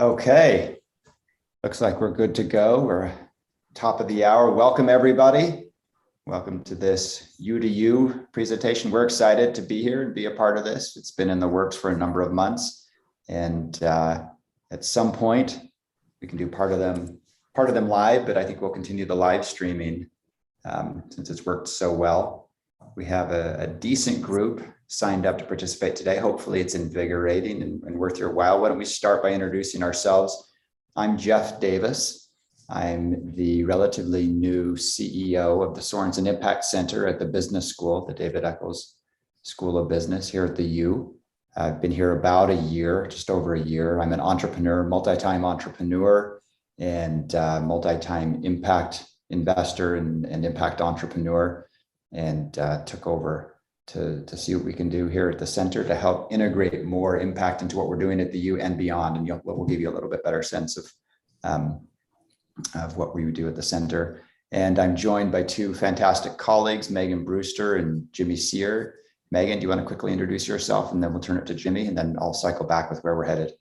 Okay, looks like we're good to go. We're top of the hour. Welcome, everybody. Welcome to this U to U presentation. We're excited to be here and be a part of this. It's been in the works for a number of months, and at some point we can do part of them live, but I think we'll continue the live streaming since it's worked so well. We have a decent group signed up to participate today. Hopefully it's invigorating and worth your while. Why don't we start by introducing ourselves? I'm Jeff Davis. I'm the relatively new CEO of the Sorensen Impact Center at the Business School, the David Eccles School of Business here at the U. I've been here about a year, just over a year. I'm an entrepreneur, multi-time entrepreneur, and multi-time impact investor and impact entrepreneur, and took over to see what we can do here at the center to help integrate more impact into what we're doing at the U and beyond. And we'll give you a little bit better sense of what we do at the center. And I'm joined by two fantastic colleagues, Megan Brewster and Jimmy Seear. Megan, do you want to quickly introduce yourself, and then we'll turn it to Jimmy, and then I'll cycle back with where we're headed.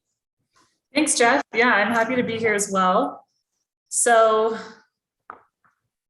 Thanks, Jeff. Yeah, I'm happy to be here as well. So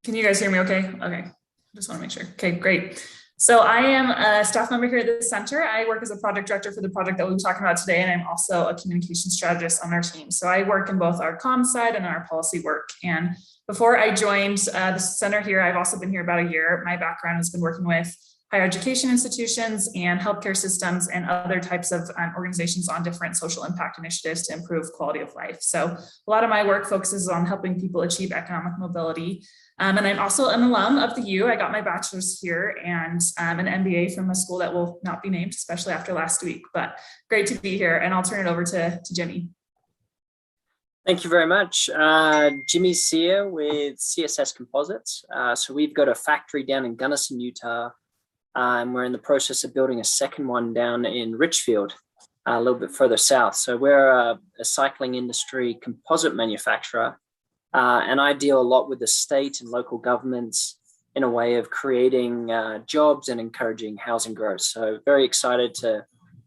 can you guys hear me okay? Okay, just want to make sure. Okay, great. So I am a staff member here at the center. I work as a project director for the project that we'll be talking about today, and I'm also a communication strategist on our team. So I work in both our comm side and our policy work. And before I joined the center here, I've also been here about a year. My background has been working with higher education institutions and healthcare systems and other types of organizations on different social impact initiatives to improve quality of life. So a lot of my work focuses on helping people achieve economic mobility. And I'm also an alum of the U. I got my bachelor's here and an MBA from a school that will not be named, especially after last week, but great to be here. And I'll turn it over to Jimmy. Thank you very much. Jimmy Seear with CSS Composites. So we've got a factory down in Gunnison, Utah, and we're in the process of building a second one down in Richfield, a little bit further south. So we're a cycling industry composite manufacturer. And I deal a lot with the state and local governments in a way of creating jobs and encouraging housing growth. So very excited to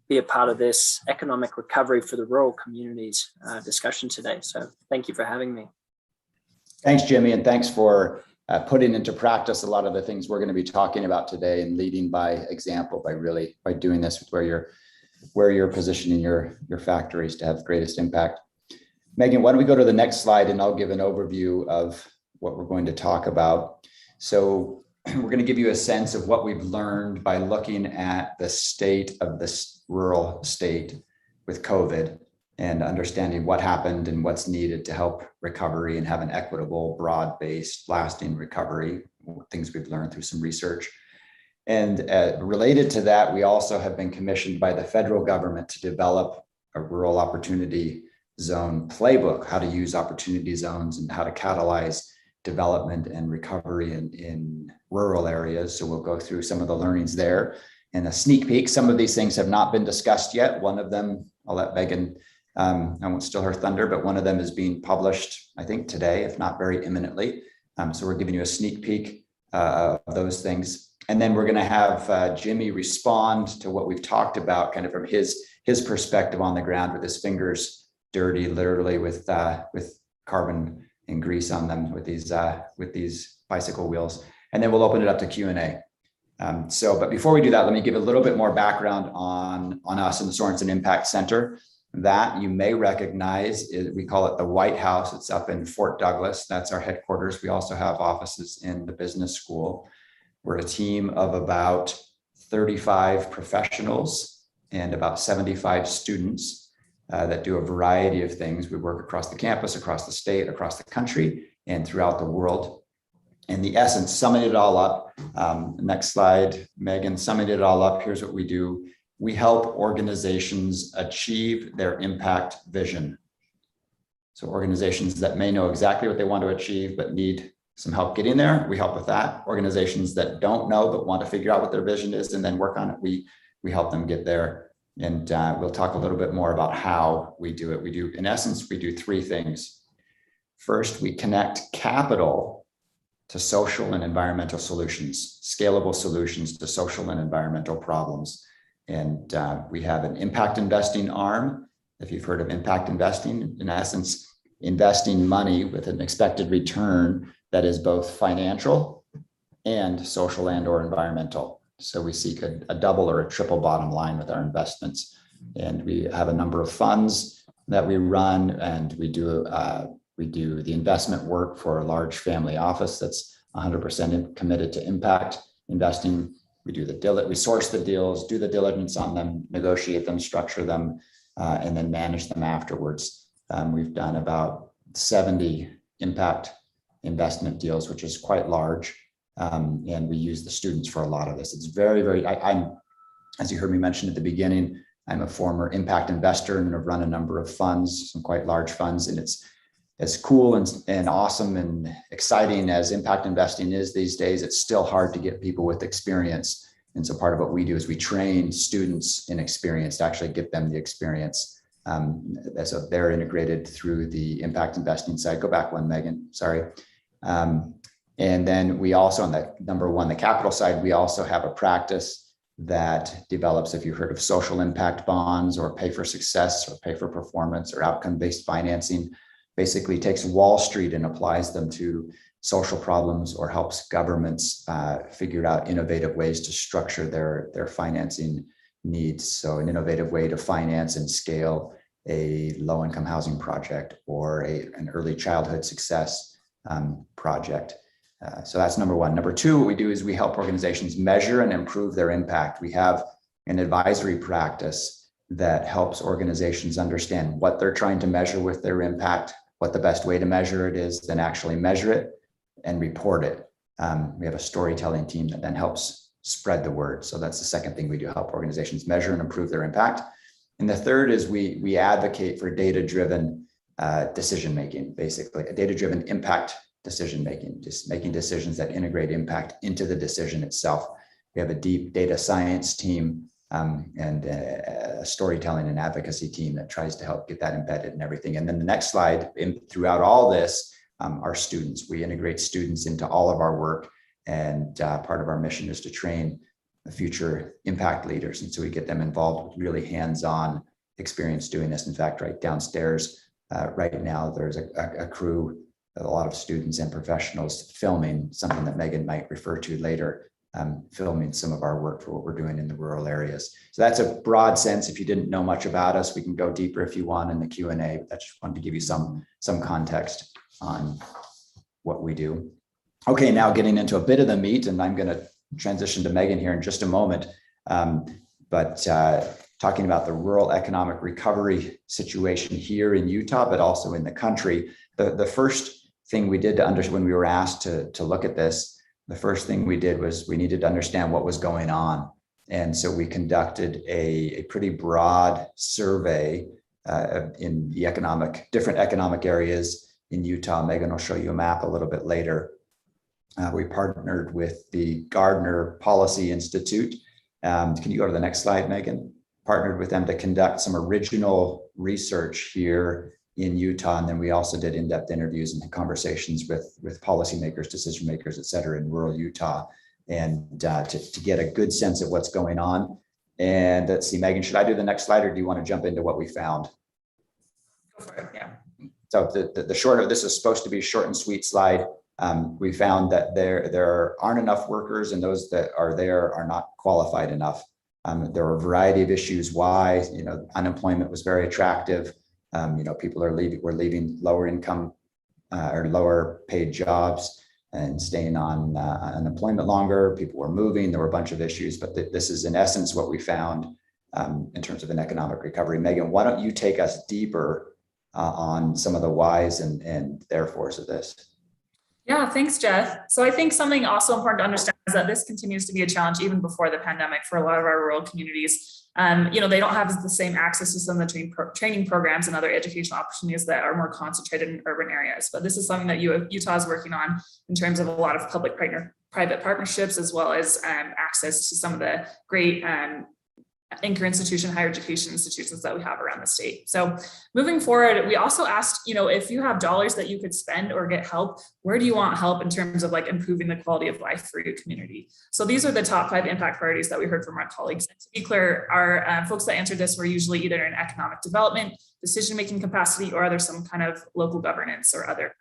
be a part of this economic recovery for the rural communities discussion today. So thank you for having me. Thanks, Jimmy, and thanks for putting into practice a lot of the things we're going to be talking about today, and leading by example by doing this with where you're positioning your factories to have greatest impact. Megan, why don't we go to the next slide, and I'll give an overview of what we're going to talk about. So we're going to give you a sense of what we've learned by looking at the state of this rural state with COVID and understanding what happened and what's needed to help recovery and have an equitable, broad-based, lasting recovery, things we've learned through some research. And related to that, we also have been commissioned by the federal government to develop a rural opportunity zone playbook, how to use opportunity zones and how to catalyze development and recovery in rural areas. So we'll go through some of the learnings there. And a sneak peek, some of these things have not been discussed yet. One of them, I'll let Megan, I won't steal her thunder, but one of them is being published, I think today, if not very imminently. So we're giving you a sneak peek of those things. And then we're going to have Jimmy respond to what we've talked about kind of from his perspective on the ground, with his fingers dirty, literally, with carbon and grease on them with these bicycle wheels. And then we'll open it up to Q&A. But before we do that, let me give a little bit more background on us in the Sorensen Impact Center. That you may recognize, we call it the White House. It's up in Fort Douglas. That's our headquarters. We also have offices in the business school. We're a team of about 35 professionals and about 75 students that do a variety of things. We work across the campus, across the state, across the country, and throughout the world. In the essence, summing it all up, next slide, Megan, summing it all up, here's what we do. We help organizations achieve their impact vision. So organizations that may know exactly what they want to achieve, but need some help getting there, we help with that. Organizations that don't know, but want to figure out what their vision is and then work on it, we help them get there. And we'll talk a little bit more about how we do it. In essence, we do three things. First, we connect capital to social and environmental solutions, scalable solutions to social and environmental problems. And we have an impact investing arm If you've heard of impact investing, in essence, investing money with an expected return that is both financial and social and or environmental. So we seek a double or a triple bottom line with our investments. And we have a number of funds that we run, and we do the investment work for a large family office that's 100% committed to impact investing. We source the deals, do the diligence on them, negotiate them, structure them, and then manage them afterwards. We've done about 70 impact investment deals, which is quite large. And we use the students for a lot of this. It's very, I'm, as you heard me mention at the beginning, I'm a former impact investor and have run a number of funds, some quite large funds. And it's as cool and awesome and exciting as impact investing is these days, it's still hard to get people with experience. And so part of what we do is we train students in experience to actually get them the experience. So they're integrated through the impact investing side. Go back one, Megan, sorry. And then we also, on the number one, the capital side, we also have a practice that develops, if you've heard of social impact bonds or pay for success or pay for performance or outcome-based financing, basically takes Wall Street and applies them to social problems or helps governments figure out innovative ways to structure their financing needs. So an innovative way to finance and scale a low-income housing project or an early childhood success project. So that's number one. Number two, what we do is we help organizations measure and improve their impact. We have an advisory practice that helps organizations understand what they're trying to measure with their impact, what the best way to measure it is, then actually measure it and report it. We have a storytelling team that then helps spread the word. So that's the second thing we do, help organizations measure and improve their impact. And the third is we advocate for data-driven decision-making, basically a data-driven impact decision-making, just making decisions that integrate impact into the decision itself. We have a deep data science team and a storytelling and advocacy team that tries to help get that embedded in everything. And then the next slide, throughout all this, are students. We integrate students into all of our work, and part of our mission is to train the future impact leaders. And so we get them involved with really hands-on experience doing this. In fact, right downstairs right now, there's a crew, a lot of students and professionals filming something that Megan might refer to later, filming some of our work for what we're doing in the rural areas. So that's a broad sense. If you didn't know much about us, we can go deeper if you want in the Q&A, but I just wanted to give you some context on what we do. Okay, now getting into a bit of the meat, and I'm going to transition to Megan here in just a moment, but talking about the rural economic recovery situation here in Utah, but also in the country. The first thing we did to understand when we were asked to look at this, the first thing we did was we needed to understand what was going on. And so we conducted a pretty broad survey in the different economic areas in Utah. Megan will show you a map a little bit later. We partnered with the Gardner Policy Institute. Can you go to the next slide, Megan? Partnered with them to conduct some original research here in Utah. And then we also did in-depth interviews and conversations with policymakers, decision makers, et cetera, in rural Utah, and to get a good sense of what's going on. And let's see, Megan, should I do the next slide, or do you want to jump into what we found? Go for it, yeah. So the short of this is supposed to be a short and sweet slide. We found that there aren't enough workers, and those that are there are not qualified enough. There are a variety of issues why. Unemployment was very attractive. People were leaving lower income or lower paid jobs and staying on unemployment longer. People were moving. There were a bunch of issues, but this is in essence what we found in terms of an economic recovery. Megan, why don't you take us deeper on some of the whys and therefores of this? Yeah, thanks, Jeff. So I think something also important to understand is that this continues to be a challenge even before the pandemic for a lot of our rural communities. They don't have the same access to some of the training programs and other educational opportunities that are more concentrated in urban areas. But this is something that Utah is working on in terms of a lot of public-private partnerships, as well as access to some of the great anchor institution, higher education institutions that we have around the state. So moving forward, we also asked, if you have dollars that you could spend or get help, where do you want help in terms of like improving the quality of life for your community? So these are the top 5 impact priorities that we heard from our colleagues. And to be clear, our folks that answered this were usually either in economic development, decision-making capacity, or other some kind of local governance or other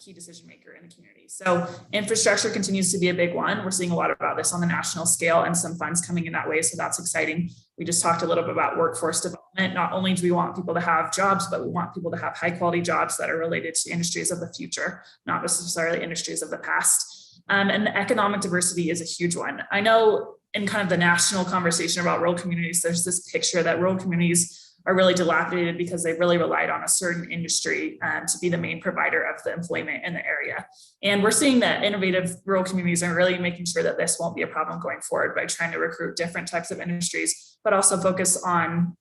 key decision maker in the community. So infrastructure continues to be a big one. We're seeing a lot about this on the national scale and some funds coming in that way. So that's exciting. We just talked a little bit about workforce development. Not only do we want people to have jobs, but we want people to have high quality jobs that are related to industries of the future, not necessarily industries of the past. And the economic diversity is a huge one. I know in kind of the national conversation about rural communities, there's this picture that rural communities are really dilapidated because they really relied on a certain industry to be the main provider of the employment in the area. And we're seeing that innovative rural communities are really making sure that this won't be a problem going forward by trying to recruit different types of industries, but also focus on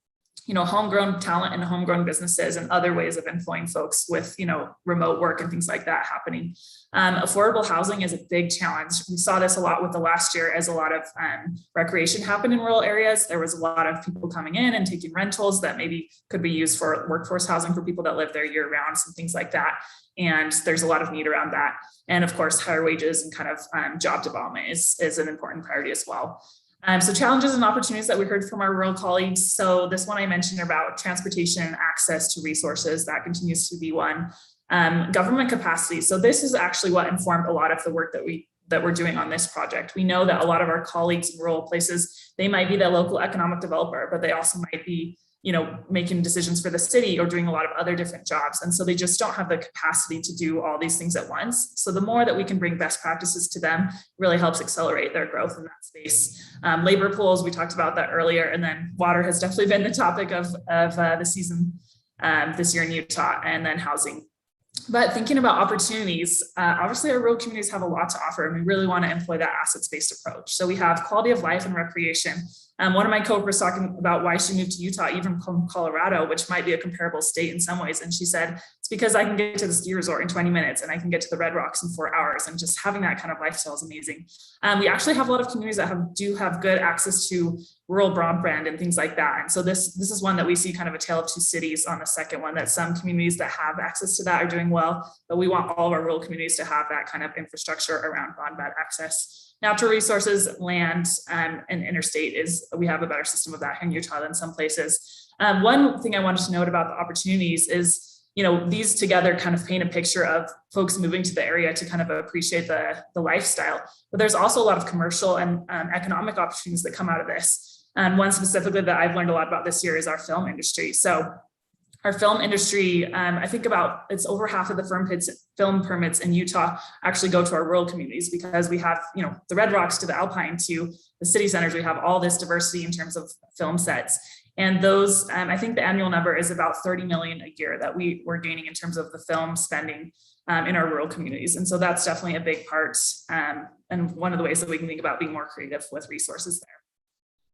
homegrown talent and homegrown businesses and other ways of employing folks with, remote work and things like that happening. Affordable housing is a big challenge. We saw this a lot with the last year as a lot of recreation happened in rural areas. There was a lot of people coming in and taking rentals that maybe could be used for workforce housing for people that live there year round and things like that. And there's a lot of need around that. And of course, higher wages and kind of job development is an important priority as well. So challenges and opportunities that we heard from our rural colleagues. So this one I mentioned about transportation and access to resources, that continues to be one. Government capacity. So this is actually what informed a lot of the work that we're doing on this project. We know that a lot of our colleagues in rural places, they might be the local economic developer, but they also might be making decisions for the city or doing a lot of other different jobs. And so they just don't have the capacity to do all these things at once. So the more that we can bring best practices to them really helps accelerate their growth in that space. Labor pools, we talked about that earlier. And then water has definitely been the topic of the season this year in Utah, and then housing. But thinking about opportunities, obviously our rural communities have a lot to offer, and we really want to employ that assets-based approach. So we have quality of life and recreation. One of my coworkers talking about why she moved to Utah, even from Colorado, which might be a comparable state in some ways. And she said, it's because I can get to the ski resort in 20 minutes and I can get to the Red Rocks in 4 hours. And just having that kind of lifestyle is amazing. We actually have a lot of communities that do have good access to rural broadband and things like that. And so this is one that we see kind of a tale of two cities on the second one, that some communities that have access to that are doing well, but we want all of our rural communities to have that kind of infrastructure around broadband access. Natural resources, land, and interstate we have a better system of that here in Utah than some places. One thing I wanted to note about the opportunities is, these together kind of paint a picture of folks moving to the area to kind of appreciate the lifestyle. But there's also a lot of commercial and economic opportunities that come out of this. And one specifically that I've learned a lot about this year is our film industry. So our film industry, I think it's over half of the film permits in Utah actually go to our rural communities, because we have, the Red Rocks to the Alpine to the city centers. We have all this diversity in terms of film sets. And those, I think the annual number is about 30 million a year that we're gaining in terms of the film spending in our rural communities. And so that's definitely a big part, and one of the ways that we can think about being more creative with resources there.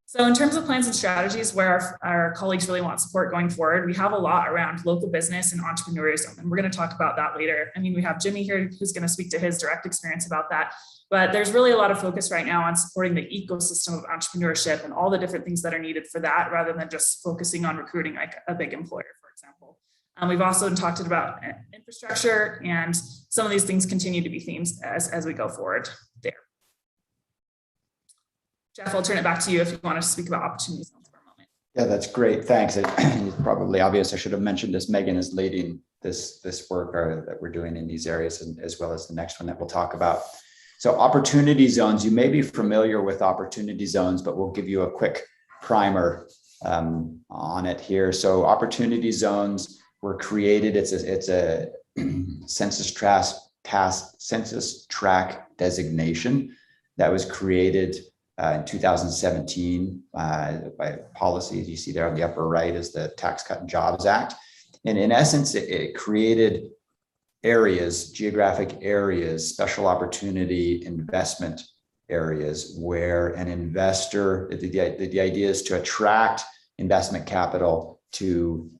So in terms of plans and strategies where our colleagues really want support going forward, we have a lot around local business and entrepreneurism, and we're going to talk about that later. I mean, we have Jimmy here who's going to speak to his direct experience about that, but there's really a lot of focus right now on supporting the ecosystem of entrepreneurship and all the different things that are needed for that, rather than just focusing on recruiting like a big employer, for example. We've also talked about infrastructure, and some of these things continue to be themes as we go forward there. Jeff, I'll turn it back to you if you want to speak about opportunities for a moment. Yeah, that's great. Thanks. It's probably obvious. I should have mentioned this. Megan is leading this work that we're doing in these areas, and as well as the next one that we'll talk about. So opportunity zones, you may be familiar with opportunity zones, but we'll give you a quick primer on it here. So opportunity zones were created. It's a census tract designation that was created in 2017 by policies. You see there on the upper right is the Tax Cut and Jobs Act. And in essence, it created areas, geographic areas, special opportunity investment areas where an investor, the idea is to attract investment capital to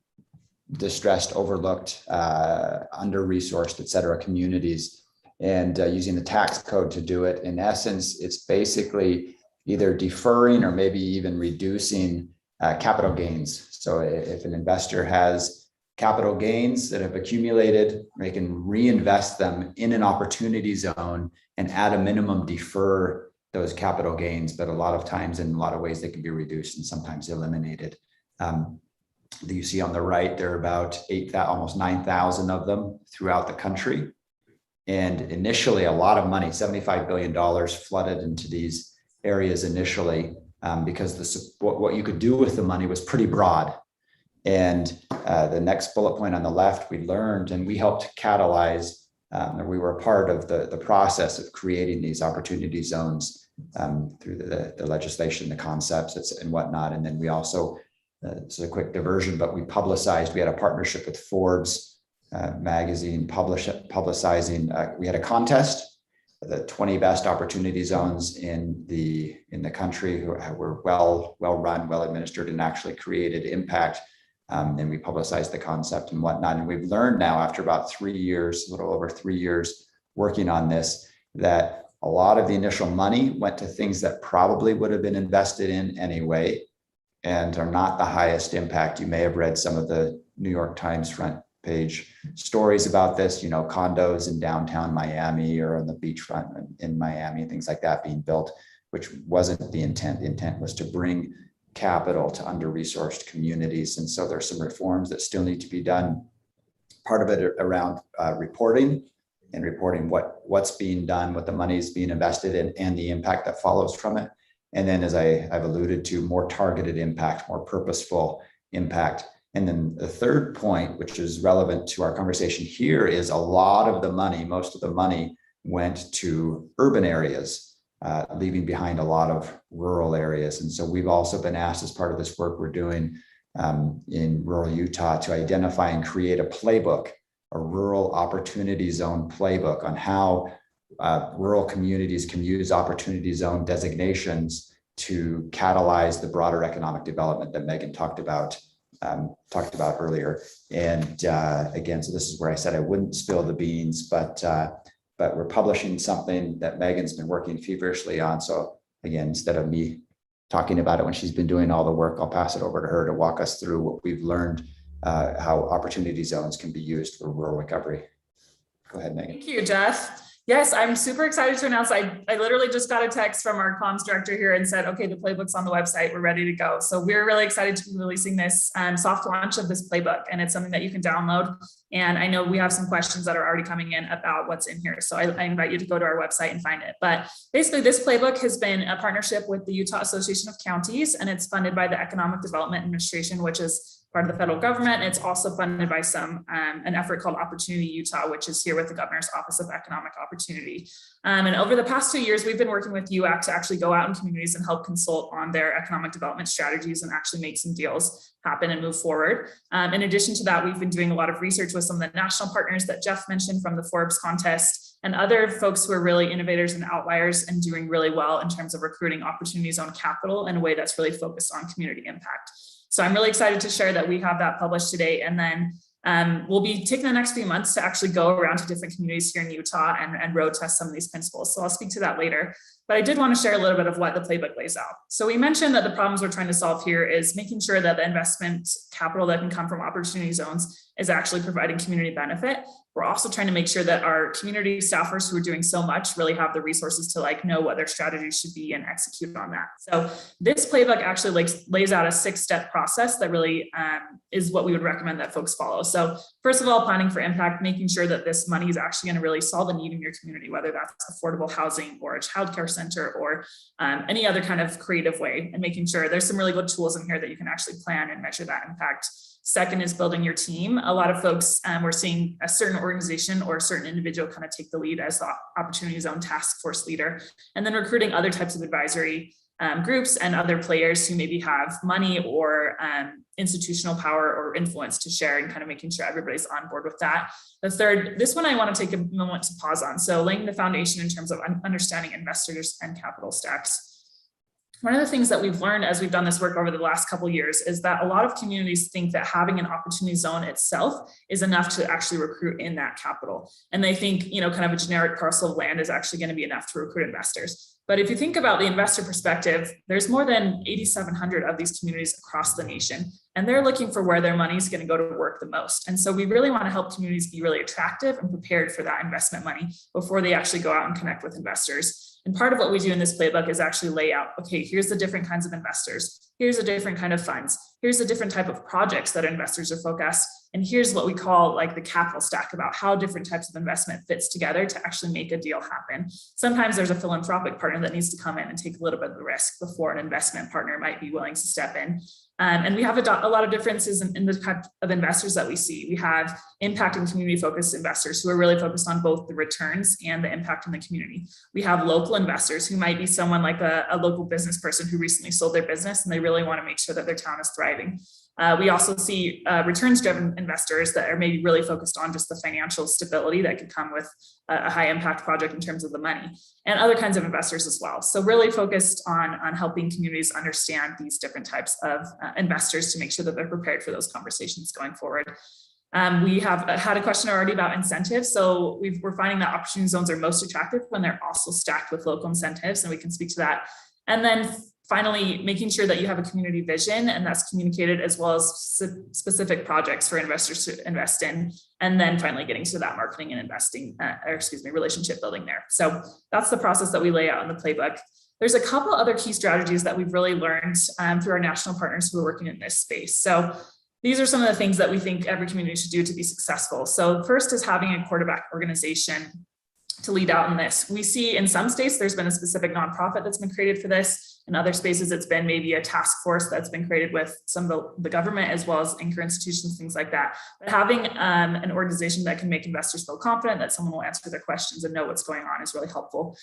distressed, overlooked, under-resourced, et cetera, communities, and using the tax code to do it. In essence, it's basically either deferring or maybe even reducing capital gains. So if an investor has capital gains that have accumulated, they can reinvest them in an opportunity zone and at a minimum defer those capital gains. But a lot of times, in a lot of ways, they can be reduced and sometimes eliminated. You see on the right, there are about almost 9,000 of them throughout the country. And initially, a lot of money, $75 billion, flooded into these areas initially because what you could do with the money was pretty broad. And the next bullet point on the left, we learned and we helped catalyze, we were a part of the process of creating these opportunity zones through the legislation, the concepts and whatnot. And then we also, this is a quick diversion, but we had a partnership with Forbes magazine publicizing, we had a contest, the 20 best opportunity zones in the country who were well run, well administered, and actually created impact. And we publicized the concept and whatnot. And we've learned now, after about 3 years, a little over 3 years working on this, that a lot of the initial money went to things that probably would have been invested in anyway and are not the highest impact. You may have read some of the New York Times front page stories about this, condos in downtown Miami or on the beachfront in Miami, things like that being built, which wasn't the intent. The intent was to bring capital to under-resourced communities. And so there's some reforms that still need to be done. Part of it around reporting what's being done, what the money is being invested in, and the impact that follows from it. And then, as I've alluded to, more targeted impact, more purposeful impact. And then the third point, which is relevant to our conversation here, is a lot of the money, most of the money went to urban areas, leaving behind a lot of rural areas. And so we've also been asked, as part of this work we're doing in rural Utah, to identify and create a playbook, a rural opportunity zone playbook on how rural communities can use opportunity zone designations to catalyze the broader economic development that Megan talked about earlier. And again, so this is where I said I wouldn't spill the beans, but we're publishing something that Megan's been working feverishly on. So again, instead of me talking about it when she's been doing all the work, I'll pass it over to her to walk us through what we've learned, how opportunity zones can be used for rural recovery. Go ahead, Megan. Thank you, Jeff. Yes, I'm super excited to announce I literally just got a text from our comms director here and said, okay, the playbook's on the website, we're ready to go. So we're really excited to be releasing this soft launch of this playbook, and it's something that you can download. And I know we have some questions that are already coming in about what's in here. So I invite you to go to our website and find it. But basically, this playbook has been a partnership with the Utah Association of Counties, and it's funded by the Economic Development Administration, which is part of the federal government. It's also funded by an effort called Opportunity Utah, which is here with the Governor's Office of Economic Opportunity. And over the past 2 years, we've been working with UAC to actually go out in communities and help consult on their economic development strategies and actually make some deals happen and move forward. In addition to that, we've been doing a lot of research with some of the national partners that Jeff mentioned from the Forbes contest and other folks who are really innovators and outliers and doing really well in terms of recruiting opportunity zone capital in a way that's really focused on community impact. So I'm really excited to share that we have that published today. And then we'll be taking the next few months to actually go around to different communities here in Utah and road test some of these principles. So I'll speak to that later. But I did want to share a little bit of what the playbook lays out. So we mentioned that the problems we're trying to solve here is making sure that the investment capital that can come from opportunity zones is actually providing community benefit. We're also trying to make sure that our community staffers who are doing so much really have the resources to know what their strategies should be and execute on that. So this playbook actually lays out a 6-step process that really is what we would recommend that folks follow. So first of all, planning for impact, making sure that this money is actually going to really solve a need in your community, whether that's affordable housing or a childcare center or any other kind of creative way, and making sure there's some really good tools in here that you can actually plan and measure that impact. Second is building your team. A lot of folks, we're seeing a certain organization or a certain individual kind of take the lead as the opportunity zone task force leader, and then recruiting other types of advisory groups and other players who maybe have money or institutional power or influence to share, and kind of making sure everybody's on board with that. The third, this one I want to take a moment to pause on. So laying the foundation in terms of understanding investors and capital stacks. One of the things that we've learned as we've done this work over the last couple of years is that a lot of communities think that having an opportunity zone itself is enough to actually recruit in that capital. And they think, kind of a generic parcel of land is actually going to be enough to recruit investors. But if you think about the investor perspective, there's more than 8,700 of these communities across the nation, and they're looking for where their money is going to go to work the most. And so we really want to help communities be really attractive and prepared for that investment money before they actually go out and connect with investors. And part of what we do in this playbook is actually lay out, okay, here's the different kinds of investors. Here's a different kind of funds. Here's a different type of projects that investors are focused. And here's what we call like the capital stack about how different types of investment fits together to actually make a deal happen. Sometimes there's a philanthropic partner that needs to come in and take a little bit of the risk before an investment partner might be willing to step in. And we have a lot of differences in the type of investors that we see. We have impact and community focused investors who are really focused on both the returns and the impact in the community. We have local investors who might be someone like a local business person who recently sold their business and they really want to make sure that their town is thriving. We also see returns-driven investors that are maybe really focused on just the financial stability that could come with a high-impact project in terms of the money, and other kinds of investors as well. So really focused on helping communities understand these different types of investors to make sure that they're prepared for those conversations going forward. We have had a question already about incentives. So we're finding that opportunity zones are most attractive when they're also stacked with local incentives, and we can speak to that. And then finally, making sure that you have a community vision and that's communicated, as well as specific projects for investors to invest in. And then finally getting to that marketing and investing, relationship building there. So that's the process that we lay out in the playbook. There's a couple other key strategies that we've really learned through our national partners who are working in this space. So these are some of the things that we think every community should do to be successful. So first is having a quarterback organization to lead out in this. We see in some states, there's been a specific nonprofit that's been created for this. In other spaces, it's been maybe a task force that's been created with some of the government, as well as anchor institutions, things like that. But having an organization that can make investors feel confident that someone will answer their questions and know what's going on is really helpful.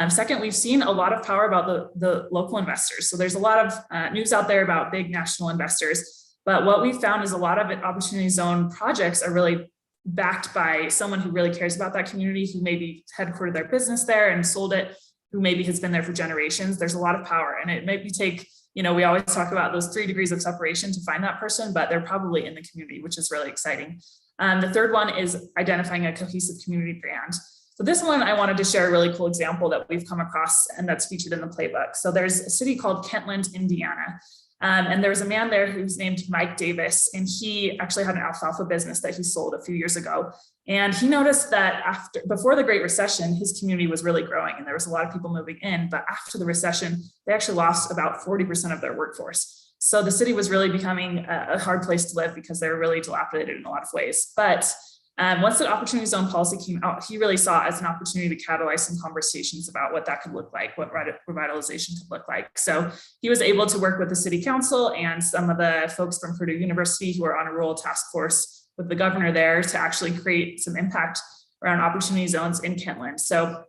Second, we've seen a lot of power about the local investors. So there's a lot of news out there about big national investors. But what we've found is a lot of opportunity zone projects are really backed by someone who really cares about that community, who maybe headquartered their business there and sold it, who maybe has been there for generations. There's a lot of power, and it maybe take, we always talk about those 3 degrees of separation to find that person, but they're probably in the community, which is really exciting. The third one is identifying a cohesive community brand. So this one, I wanted to share a really cool example that we've come across and that's featured in the playbook. So there's a city called Kentland, Indiana. And there was a man there who's named Mike Davis, and he actually had an alfalfa business that he sold a few years ago. And he noticed that before the Great Recession, his community was really growing and there was a lot of people moving in. But after the recession, they actually lost about 40% of their workforce. So the city was really becoming a hard place to live because they were really dilapidated in a lot of ways. But once the opportunity zone policy came out, he really saw it as an opportunity to catalyze some conversations about what that could look like, what revitalization could look like. So he was able to work with the city council and some of the folks from Purdue University who are on a rural task force with the governor there to actually create some impact around opportunity zones in Kentland. So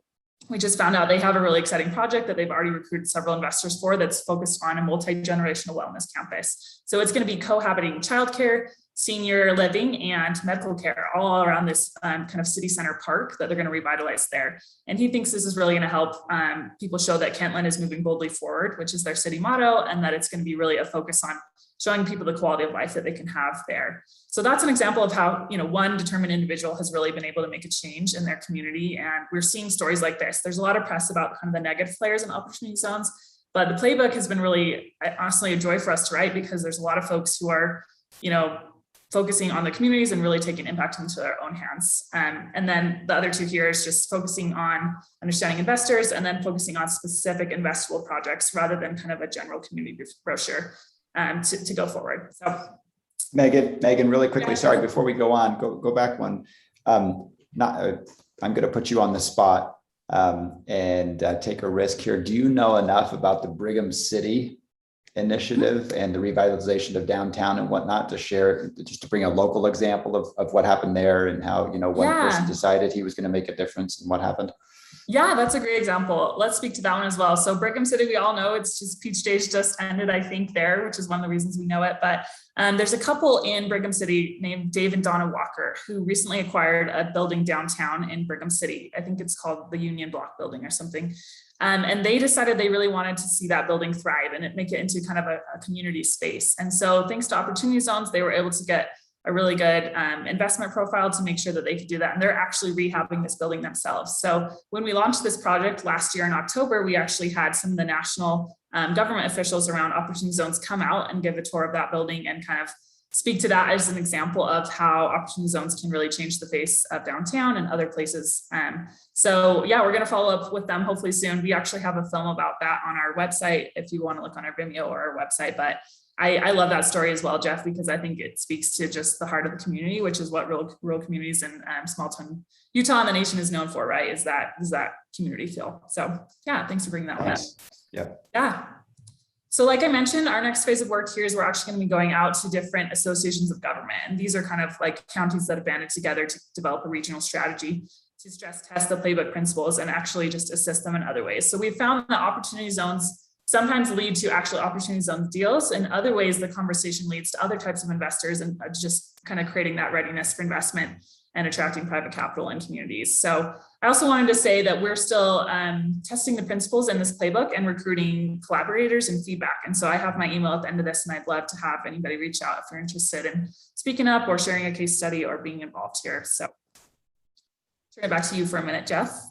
we just found out they have a really exciting project that they've already recruited several investors for that's focused on a multi-generational wellness campus. So it's going to be cohabiting childcare, senior living, and medical care all around this kind of city center park that they're going to revitalize there. And he thinks this is really going to help people show that Kentland is moving boldly forward, which is their city motto, and that it's going to be really a focus on showing people the quality of life that they can have there. So that's an example of how, one determined individual has really been able to make a change in their community. And we're seeing stories like this. There's a lot of press about kind of the negative players in opportunity zones, but the playbook has been really, honestly, a joy for us to write because there's a lot of folks who are, focusing on the communities and really taking impact into their own hands. And then the other two here is just focusing on understanding investors and then focusing on specific investable projects rather than kind of a general community brochure to go forward. So Megan, really quickly, sorry, before we go on, go back one. I'm going to put you on the spot and take a risk here. Do you know enough about the Brigham City initiative and the revitalization of downtown and whatnot to share, just to bring a local example of what happened there and how, one person decided he was going to make a difference and what happened? Yeah, that's a great example. Let's speak to that one as well. So Brigham City, we all know it's just Peach Days just ended, I think, there, which is one of the reasons we know it. But there's a couple in Brigham City named Dave and Donna Walker who recently acquired a building downtown in Brigham City. I think it's called the Union Block Building or something. And they decided they really wanted to see that building thrive and make it into kind of a community space. And so thanks to opportunity zones, they were able to get a really good investment profile to make sure that they could do that. And they're actually rehabbing this building themselves. So when we launched this project last year in October, we actually had some of the national government officials around opportunity zones come out and give a tour of that building and kind of speak to that as an example of how opportunity zones can really change the face of downtown and other places. So yeah, we're going to follow up with them hopefully soon. We actually have a film about that on our website if you want to look on our Vimeo or our website. But I love that story as well, Jeff, because I think it speaks to just the heart of the community, which is what rural communities in small town Utah and the nation is known for, right? Is that community feel. So yeah, thanks for bringing that one up. Yeah. So like I mentioned, our next phase of work here is we're actually going to be going out to different associations of government. And these are kind of like counties that have banded together to develop a regional strategy to stress test the playbook principles and actually just assist them in other ways. So we found that opportunity zones sometimes lead to actual opportunity zones deals. In other ways, the conversation leads to other types of investors and just kind of creating that readiness for investment and attracting private capital in communities. So I also wanted to say that we're still testing the principles in this playbook and recruiting collaborators and feedback. And so I have my email at the end of this, and I'd love to have anybody reach out if they're interested in speaking up or sharing a case study or being involved here. So turn it back to you for a minute, Jeff.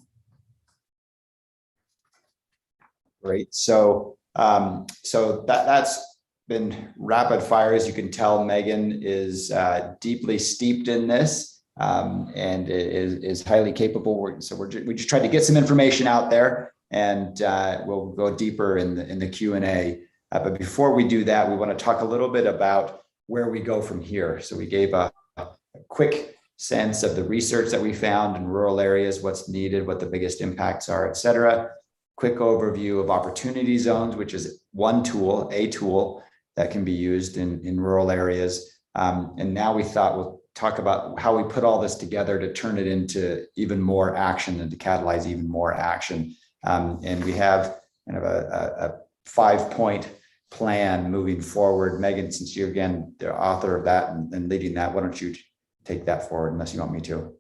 Great. So that's been rapid fire. As you can tell, Megan is deeply steeped in this. And is highly capable. So we just tried to get some information out there, and we'll go deeper in the Q&A. But before we do that, we want to talk a little bit about where we go from here. So we gave a quick sense of the research that we found in rural areas, what's needed, what the biggest impacts are, et cetera. Quick overview of opportunity zones, which is a tool that can be used in rural areas. And now we thought we'll talk about how we put all this together to turn it into even more action and to catalyze even more action. And we have kind of a 5-point plan moving forward. Megan, since you're again the author of that and leading that, why don't you take that forward unless you want me to?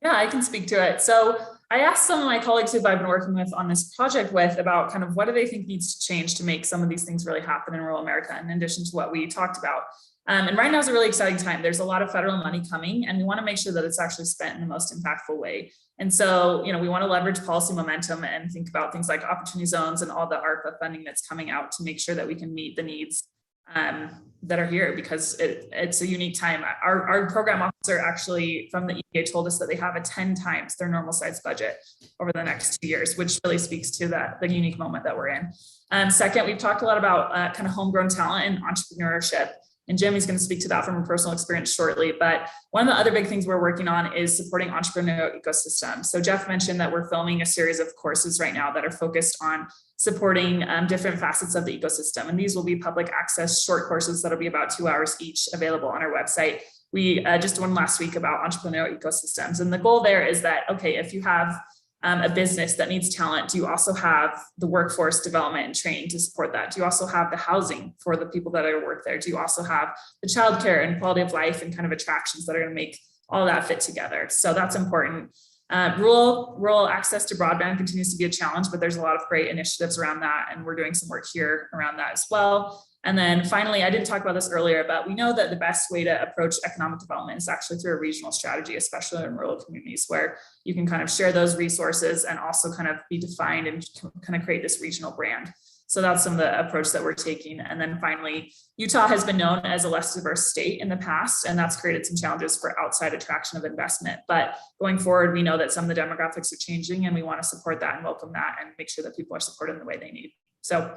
Yeah, I can speak to it. So I asked some of my colleagues who I've been working with on this project with about kind of what do they think needs to change to make some of these things really happen in rural America, in addition to what we talked about. And right now is a really exciting time. There's a lot of federal money coming, and we want to make sure that it's actually spent in the most impactful way. And so, we want to leverage policy momentum and think about things like opportunity zones and all the ARPA funding that's coming out to make sure that we can meet the needs that are here, because it's a unique time. Our program officer actually from the EPA told us that they have a 10 times their normal size budget over the next 2 years, which really speaks to the unique moment that we're in. Second, we've talked a lot about kind of homegrown talent and entrepreneurship. And Jimmy's going to speak to that from a personal experience shortly. But one of the other big things we're working on is supporting entrepreneurial ecosystems. So Jeff mentioned that we're filming a series of courses right now that are focused on supporting different facets of the ecosystem. And these will be public access short courses that'll be about 2 hours each, available on our website. We just did one last week about entrepreneurial ecosystems. And the goal there is that, okay, if you have a business that needs talent, do you also have the workforce development and training to support that? Do you also have the housing for the people that are work there? Do you also have the childcare and quality of life and kind of attractions that are going to make all that fit together? So that's important. Rural access to broadband continues to be a challenge, but there's a lot of great initiatives around that, and we're doing some work here around that as well. And then finally, I didn't talk about this earlier, but we know that the best way to approach economic development is actually through a regional strategy, especially in rural communities, where you can kind of share those resources and also kind of be defined and kind of create this regional brand. So that's some of the approach that we're taking. And then finally, Utah has been known as a less diverse state in the past, and that's created some challenges for outside attraction of investment. But going forward, we know that some of the demographics are changing, and we want to support that and welcome that and make sure that people are supported in the way they need. So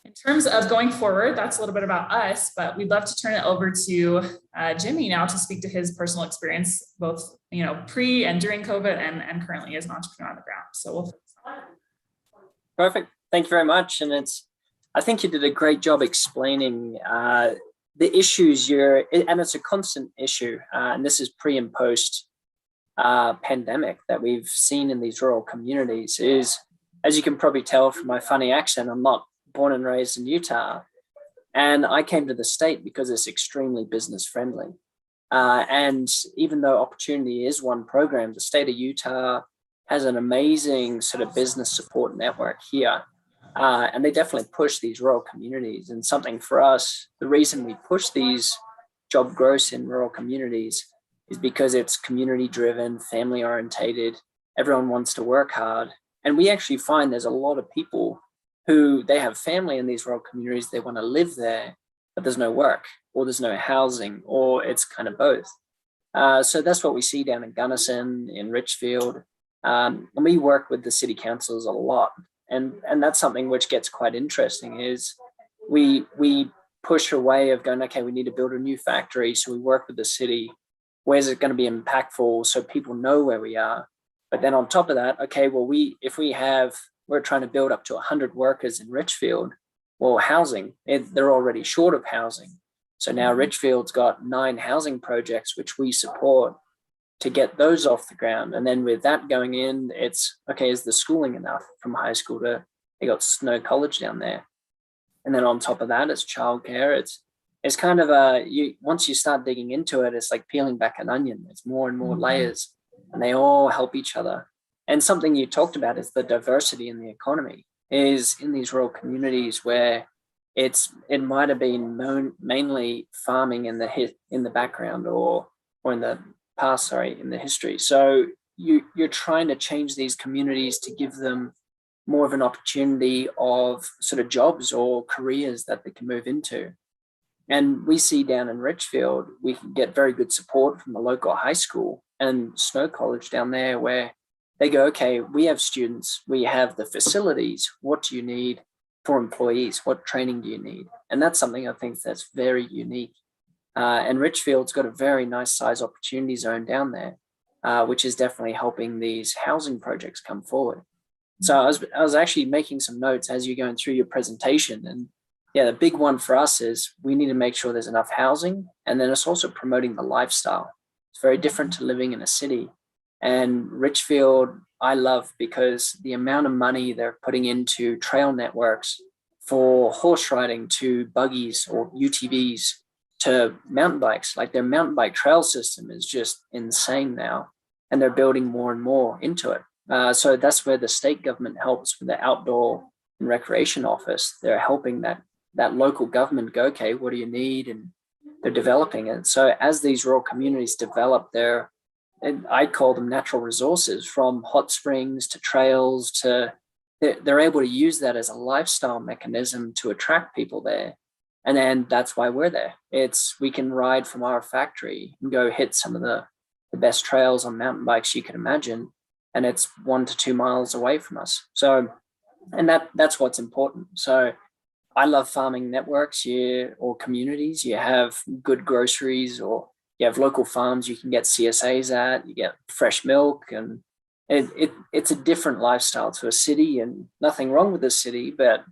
in terms of going forward, that's a little bit about us, but we'd love to turn it over to Jimmy now to speak to his personal experience, both pre and during COVID and currently as an entrepreneur on the ground. So we'll. Perfect. Thank you very much. And I think you did a great job explaining the issues and it's a constant issue. And this is pre and post pandemic that we've seen in these rural communities is, as you can probably tell from my funny accent, I'm not born and raised in Utah. And I came to the state because it's extremely business friendly. And even though Opportunity is one program, the state of Utah has an amazing sort of business support network here. And they definitely push these rural communities. And something for us, the reason we push these job growth in rural communities is because it's community driven, family orientated. Everyone wants to work hard. And we actually find there's a lot of people who they have family in these rural communities. They want to live there, but there's no work or there's no housing, or it's kind of both. So that's what we see down in Gunnison, in Richfield. And we work with the city councils a lot. And that's something which gets quite interesting is we push a way of going, okay, we need to build a new factory. So we work with the city. Where's it going to be impactful so people know where we are? But then on top of that, okay, well, we're trying to build up to 100 workers in Richfield. Well, housing, they're already short of housing. So now Richfield's got 9 housing projects, which we support to get those off the ground. And then with that going in, it's, okay, is the schooling enough from high school they got Snow College down there. And then on top of that, it's childcare. It's kind of once you start digging into it, it's like peeling back an onion. It's more and more layers, and they all help each other. And something you talked about is the diversity in the economy is in these rural communities where it might have been mainly farming in the background or in the past, in the history. So you're trying to change these communities to give them more of an opportunity of sort of jobs or careers that they can move into. And we see down in Richfield, we can get very good support from the local high school and Snow College down there where they go, okay, we have students, we have the facilities. What do you need for employees? What training do you need? And that's something I think that's very unique. And Richfield's got a very nice size opportunity zone down there, which is definitely helping these housing projects come forward. So I was actually making some notes as you're going through your presentation. And yeah, the big one for us is we need to make sure there's enough housing. And then it's also promoting the lifestyle. It's very different to living in a city. And Richfield, I love because the amount of money they're putting into trail networks for horse riding to buggies or UTVs to mountain bikes, like their mountain bike trail system is just insane now. And they're building more and more into it. So that's where the state government helps with the outdoor and recreation office. They're helping that local government go, okay, what do you need? And they're developing it. So as these rural communities develop and I call them natural resources, from hot springs to trails they're able to use that as a lifestyle mechanism to attract people there. And then that's why we're there. We can ride from our factory and go hit some of the best trails on mountain bikes you can imagine. And it's 1 to 2 miles away from us. So, and that's what's important. So I love farming networks or communities. You have good groceries or you have local farms you can get CSAs at, you get fresh milk, and it's a different lifestyle to a city, and nothing wrong with the city, but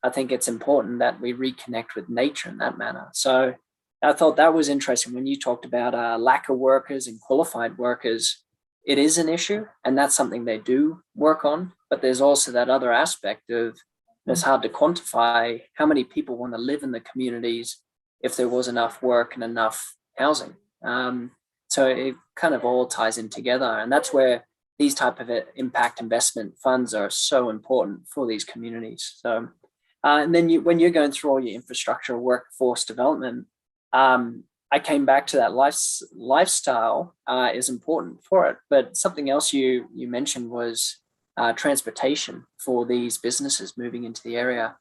I think it's important that we reconnect with nature in that manner. So I thought that was interesting when you talked about lack of workers and qualified workers. It is an issue, and that's something they do work on, but there's also that other aspect of it's hard to quantify how many people want to live in the communities if there was enough work and enough housing. So it kind of all ties in together, and that's where these type of impact investment funds are so important for these communities. So, and then when you're going through all your infrastructure workforce development, I came back to that lifestyle is important for it. But something else you mentioned was transportation for these businesses moving into the area.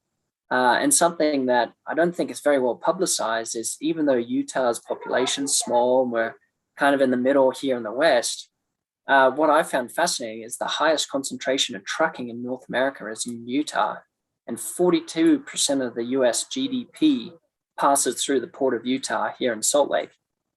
And something that I don't think is very well publicized is, even though Utah's population is small, and we're kind of in the middle here in the West, what I found fascinating is the highest concentration of trucking in North America is in Utah, and 42% of the US GDP passes through the port of Utah here in Salt Lake,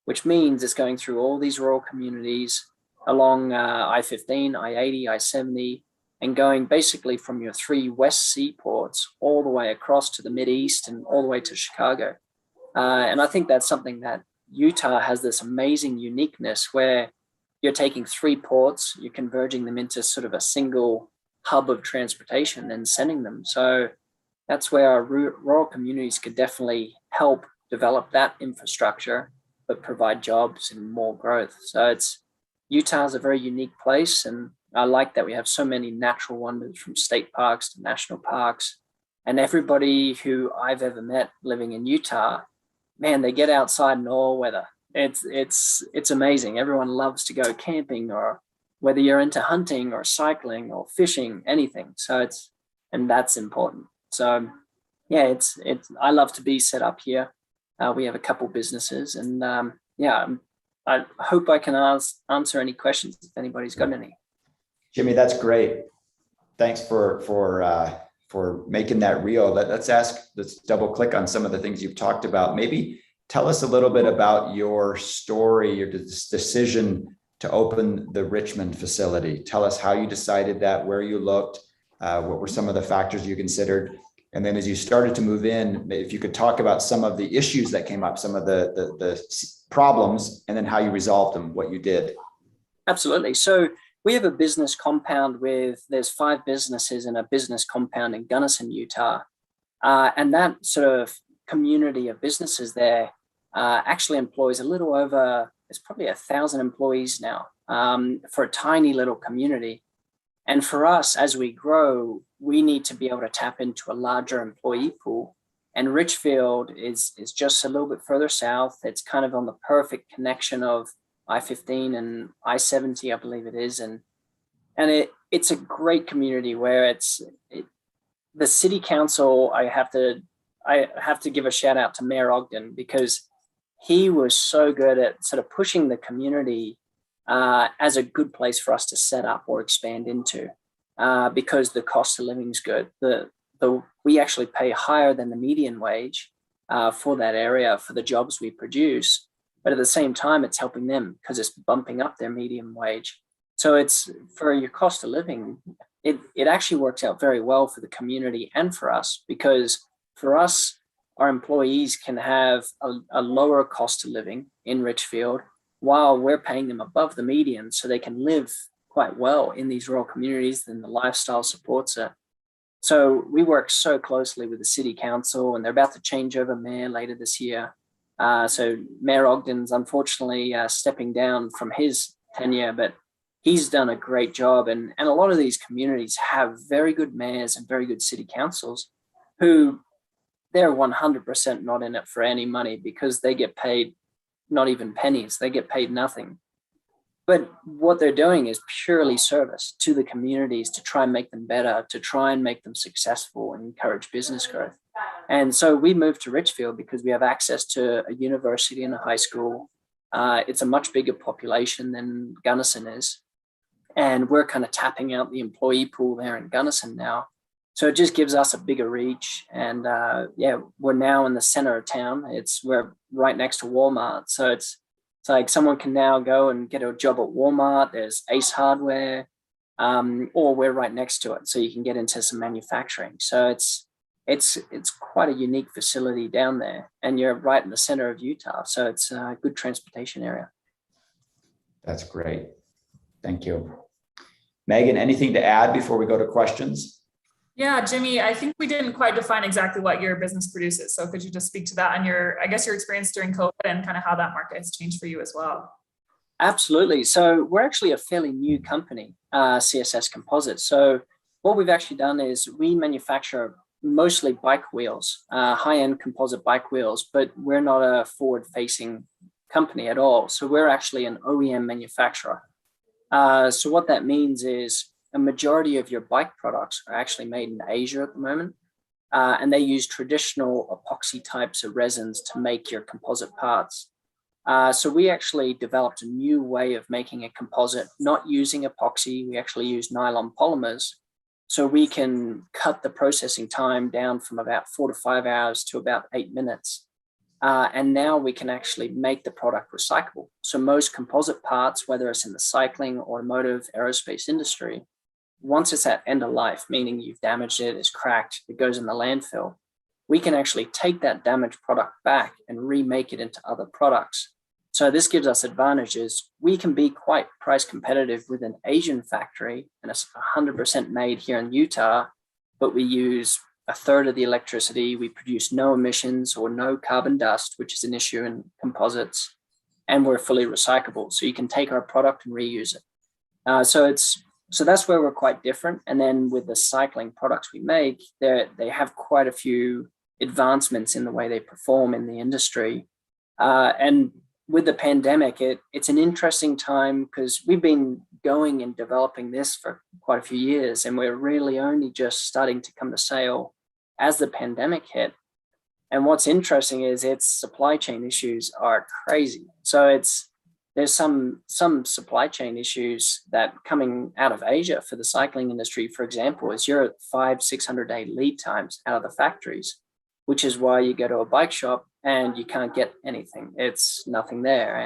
which means it's going through all these rural communities along I-15, I-80, I-70, and going basically from your 3 west seaports all the way across to the Mideast and all the way to Chicago. And I think that's something that Utah has, this amazing uniqueness where you're taking 3 ports, you're converging them into sort of a single hub of transportation and sending them. So that's where our rural communities could definitely help develop that infrastructure, but provide jobs and more growth. So Utah is a very unique place, and I like that we have so many natural wonders, from state parks to national parks. And everybody who I've ever met living in Utah, man, they get outside in all weather. It's amazing. Everyone loves to go camping, or whether you're into hunting or cycling or fishing, anything. So and that's important. So yeah, I love to be set up here. We have a couple businesses, and I hope I can answer any questions if anybody's got any. Jimmy, that's great. Thanks for making that real. Let's double click on some of the things you've talked about. Maybe tell us a little bit about your story, your decision to open the Richmond facility. Tell us how you decided that, where you looked, what were some of the factors you considered, and then as you started to move in, if you could talk about some of the issues that came up, some of the problems, and then how you resolved them, what you did. Absolutely. So we have a business compound there's 5 businesses in a business compound in Gunnison, Utah. And that sort of community of businesses there actually employs a little over, it's probably 1,000 employees now for a tiny little community. And for us, as we grow, we need to be able to tap into a larger employee pool. And Richfield is just a little bit further south. It's kind of on the perfect connection of I-15 and I-70, I believe it is. And it's a great community where the city council, I have to give a shout out to Mayor Ogden, because he was so good at sort of pushing the community as a good place for us to set up or expand into, because the cost of living is good. We actually pay higher than the median wage for that area for the jobs we produce, but at the same time, it's helping them because it's bumping up their median wage. So it's for your cost of living, it actually works out very well for the community and for us, because for us, our employees can have a lower cost of living in Richfield while we're paying them above the median, so they can live quite well in these rural communities, and the lifestyle supports it. So we work so closely with the city council, and they're about to change over mayor later this year. So Mayor Ogden's unfortunately stepping down from his tenure, but he's done a great job. And a lot of these communities have very good mayors and very good city councils who they're 100% not in it for any money, because they get paid not even pennies. They get paid nothing. But what they're doing is purely service to the communities to try and make them better, to try and make them successful and encourage business growth. And so we moved to Richfield because we have access to a university and a high school. It's a much bigger population than Gunnison is. And we're kind of tapping out the employee pool there in Gunnison now. So it just gives us a bigger reach. And we're now in the center of town. We're right next to Walmart. So it's like someone can now go and get a job at Walmart. There's Ace Hardware, or we're right next to it. So you can get into some manufacturing. So it's quite a unique facility down there. And you're right in the center of Utah. So it's a good transportation area. That's great. Thank you. Megan, anything to add before we go to questions? Yeah, Jimmy, I think we didn't quite define exactly what your business produces. So could you just speak to that and your experience during COVID and kind of how that market has changed for you as well? Absolutely. So we're actually a fairly new company, CSS Composites. So what we've actually done is we manufacture mostly bike wheels, high-end composite bike wheels, but we're not a forward-facing company at all. So we're actually an OEM manufacturer. So what that means is a majority of your bike products are actually made in Asia at the moment, and they use traditional epoxy types of resins to make your composite parts. So we actually developed a new way of making a composite, not using epoxy. We actually use nylon polymers, so we can cut the processing time down from about 4 to 5 hours to about 8 minutes. And now we can actually make the product recyclable. So most composite parts, whether it's in the cycling, automotive, aerospace industry, once it's at end of life, meaning you've damaged it, it's cracked, it goes in the landfill, we can actually take that damaged product back and remake it into other products. So this gives us advantages. We can be quite price competitive with an Asian factory, and it's 100% made here in Utah, but we use a third of the electricity. We produce no emissions or no carbon dust, which is an issue in composites, and we're fully recyclable. So you can take our product and reuse it. So that's where we're quite different. And then with the cycling products we make, they have quite a few advancements in the way they perform in the industry. And with the pandemic, it's an interesting time because we've been going and developing this for quite a few years, and we're really only just starting to come to sale as the pandemic hit. And what's interesting is its supply chain issues are crazy. So there's some supply chain issues that coming out of Asia for the cycling industry, for example, is you're at 500-600 day lead times out of the factories, which is why you go to a bike shop and you can't get anything. It's nothing there.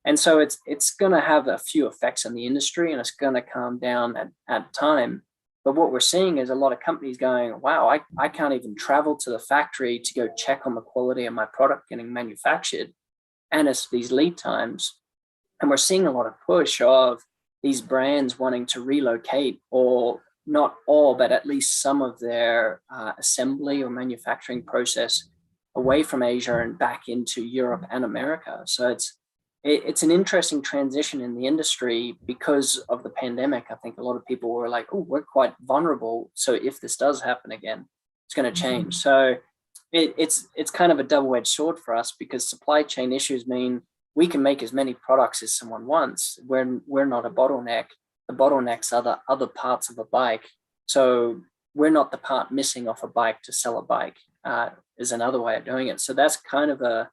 And so it's going to have a few effects on the industry, and it's going to calm down at time. But what we're seeing is a lot of companies going, wow, I can't even travel to the factory to go check on the quality of my product getting manufactured. And it's these lead times. And we're seeing a lot of push of these brands wanting to relocate, or not all, but at least some of their assembly or manufacturing process away from Asia and back into Europe and America. So it's an interesting transition in the industry because of the pandemic. I think a lot of people were like, oh, we're quite vulnerable. So if this does happen again, it's going to change. So it's kind of a double-edged sword for us, because supply chain issues mean we can make as many products as someone wants. We're not a bottleneck. The bottlenecks are the other parts of a bike. So we're not the part missing off a bike to sell a bike, is another way of doing it. So that's kind of a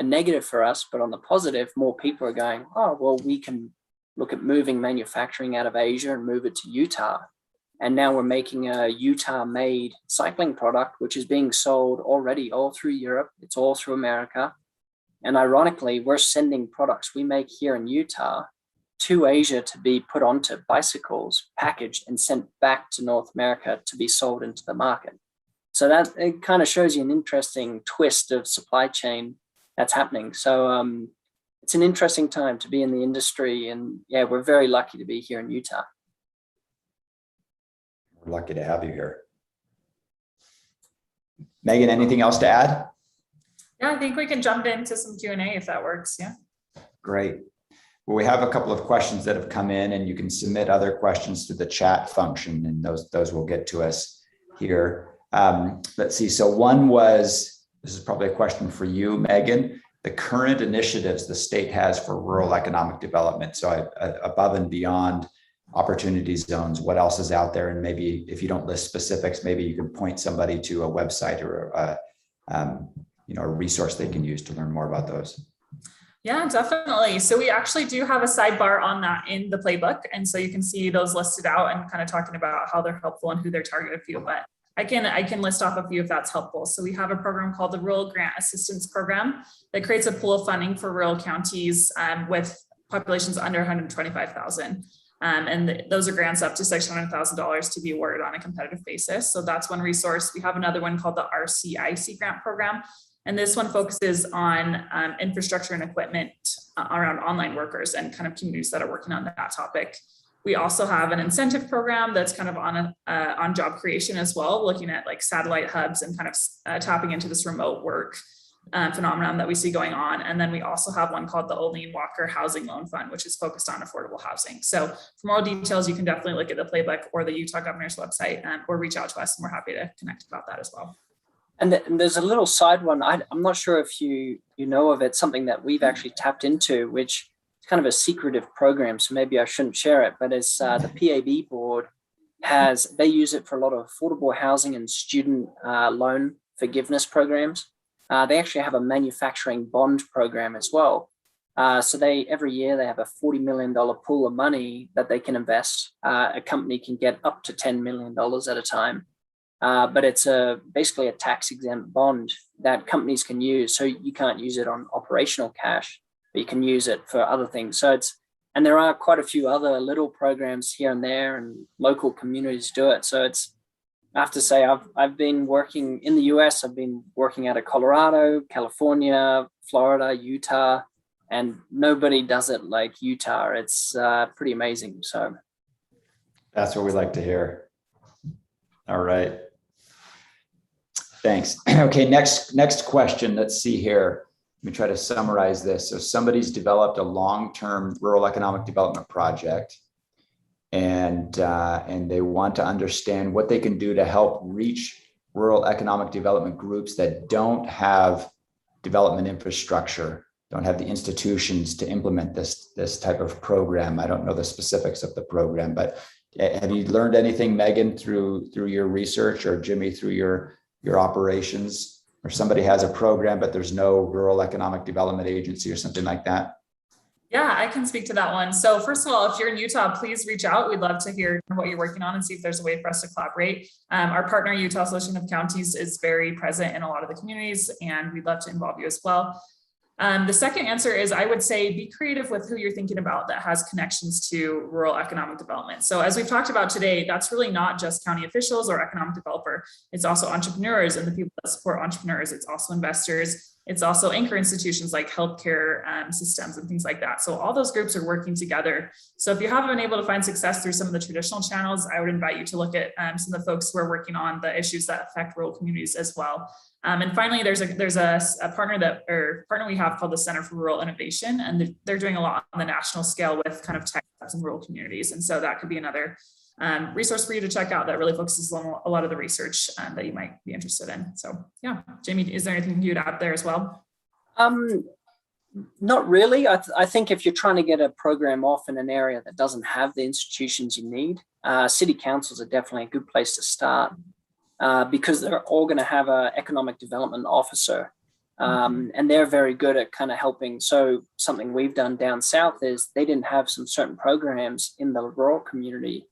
negative for us. But on the positive, more people are going, oh, well, we can look at moving manufacturing out of Asia and move it to Utah. And now we're making a Utah-made cycling product, which is being sold already all through Europe. It's all through America. And ironically, we're sending products we make here in Utah to Asia to be put onto bicycles, packaged and sent back to North America to be sold into the market. So that it kind of shows you an interesting twist of supply chain that's happening. So it's an interesting time to be in the industry. And yeah, we're very lucky to be here in Utah. We're lucky to have you here. Megan, anything else to add? Yeah, I think we can jump into some Q&A if that works. Yeah. Great. Well, we have a couple of questions that have come in, and you can submit other questions to the chat function, and those will get to us here. Let's see. So one was, this is probably a question for you, Megan, the current initiatives the state has for rural economic development. So above and beyond opportunity zones, what else is out there? And maybe if you don't list specifics, maybe you can point somebody to a website or a resource they can use to learn more about those. Yeah, definitely. So we actually do have a sidebar on that in the playbook. And so you can see those listed out and kind of talking about how they're helpful and who they're targeted to. But I can list off a few if that's helpful. So we have a program called the Rural Grant Assistance Program that creates a pool of funding for rural counties with populations under 125,000. And those are grants up to $600,000 to be awarded on a competitive basis. So that's one resource. We have another one called the RCIC grant program. And this one focuses on infrastructure and equipment around online workers and kind of communities that are working on that topic. We also have an incentive program that's kind of on job creation as well, looking at like satellite hubs and kind of tapping into this remote work phenomenon that we see going on. And then we also have one called the Olene Walker Housing Loan Fund, which is focused on affordable housing. So for more details, you can definitely look at the playbook or the Utah governor's website or reach out to us, and we're happy to connect about that as well. And there's a little side one. I'm not sure if you know of it, something that we've actually tapped into, which is kind of a secretive program. So maybe I shouldn't share it, but it's the PAB board they use it for a lot of affordable housing and student loan forgiveness programs. They actually have a manufacturing bond program as well. So every year they have a $40 million pool of money that they can invest. A company can get up to $10 million at a time. But it's basically a tax-exempt bond that companies can use. So you can't use it on operational cash, but you can use it for other things. And there are quite a few other little programs here and there, and local communities do it. So I have to say, I've been working in the US. I've been working out of Colorado, California, Florida, Utah, and nobody does it like Utah. It's pretty amazing. So that's what we like to hear. All right. Thanks. Okay, next question. Let's see here. Let me try to summarize this. So somebody's developed a long-term rural economic development project, and they want to understand what they can do to help reach rural economic development groups that don't have development infrastructure, don't have the institutions to implement this type of program. I don't know the specifics of the program, but have you learned anything, Megan, through your research, or Jimmy through your operations, or somebody has a program but there's no rural economic development agency or something like that? Yeah, I can speak to that one. So first of all, if you're in Utah, please reach out. We'd love to hear what you're working on and see if there's a way for us to collaborate. Our partner, Utah Association of Counties, is very present in a lot of the communities, and we'd love to involve you as well. The second answer is, I would say, be creative with who you're thinking about that has connections to rural economic development. So as we've talked about today, that's really not just county officials or economic developer. It's also entrepreneurs and the people that support entrepreneurs. It's also investors. It's also anchor institutions like healthcare systems and things like that. So all those groups are working together. So if you haven't been able to find success through some of the traditional channels, I would invite you to look at some of the folks who are working on the issues that affect rural communities as well. And finally, there's a partner we have called the Center for Rural Innovation, and they're doing a lot on the national scale with kind of tech hubs in rural communities. And so that could be another resource for you to check out that really focuses on a lot of the research that you might be interested in. So yeah, Jamie, is there anything you'd add there as well? Not really. I think if you're trying to get a program off in an area that doesn't have the institutions you need, city councils are definitely a good place to start. Because they're all going to have an economic development officer, and they're very good at kind of helping. So something we've done down south is they didn't have some certain programs in the rural community.